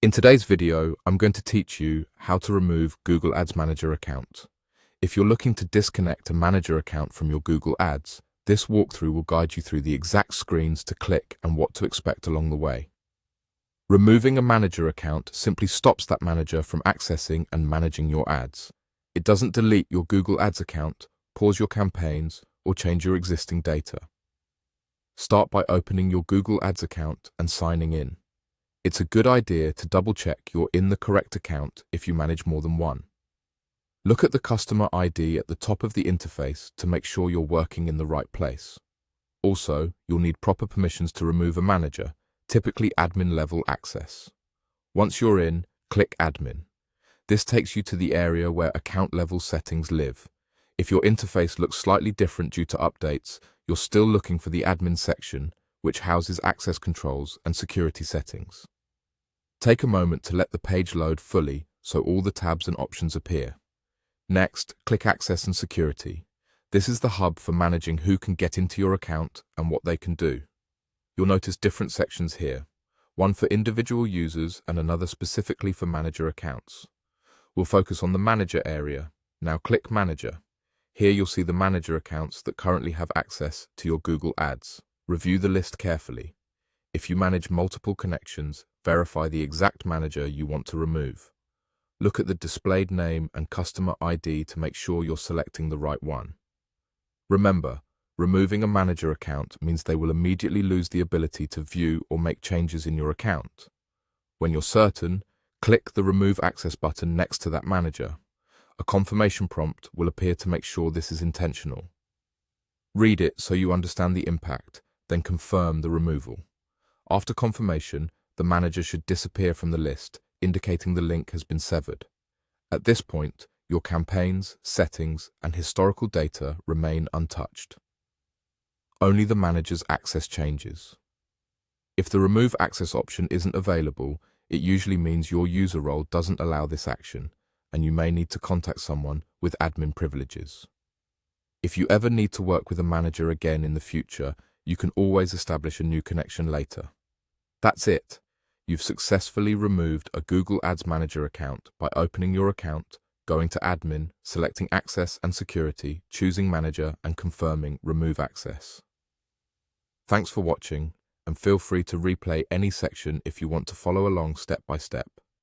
In today's video, I'm going to teach you how to remove Google Ads Manager account. If you're looking to disconnect a manager account from your Google Ads, this walkthrough will guide you through the exact screens to click and what to expect along the way. Removing a manager account simply stops that manager from accessing and managing your ads. It doesn't delete your Google Ads account, pause your campaigns, or change your existing data. Start by opening your Google Ads account and signing in. It's a good idea to double-check you're in the correct account if you manage more than one. Look at the customer ID at the top of the interface to make sure you're working in the right place. Also, you'll need proper permissions to remove a manager, typically admin-level access. Once you're in, click Admin. This takes you to the area where account-level settings live. If your interface looks slightly different due to updates, you're still looking for the Admin section, which houses access controls and security settings. Take a moment to let the page load fully so all the tabs and options appear. Next, click Access and Security. This is the hub for managing who can get into your account and what they can do. You'll notice different sections here, one for individual users and another specifically for manager accounts. We'll focus on the Manager area. Now click Manager. Here you'll see the manager accounts that currently have access to your Google Ads. Review the list carefully. If you manage multiple connections, verify the exact manager you want to remove. Look at the displayed name and customer ID to make sure you're selecting the right one. Remember, removing a manager account means they will immediately lose the ability to view or make changes in your account. When you're certain, click the Remove Access button next to that manager. A confirmation prompt will appear to make sure this is intentional. Read it so you understand the impact, then confirm the removal. After confirmation, the manager should disappear from the list, indicating the link has been severed. At this point, your campaigns, settings, and historical data remain untouched. Only the manager's access changes. If the Remove Access option isn't available, it usually means your user role doesn't allow this action, and you may need to contact someone with admin privileges. If you ever need to work with a manager again in the future, you can always establish a new connection later. That's it. You've successfully removed a Google Ads Manager account by opening your account, going to Admin, selecting Access and Security, choosing Manager, and confirming Remove Access. Thanks for watching, and feel free to replay any section if you want to follow along step by step.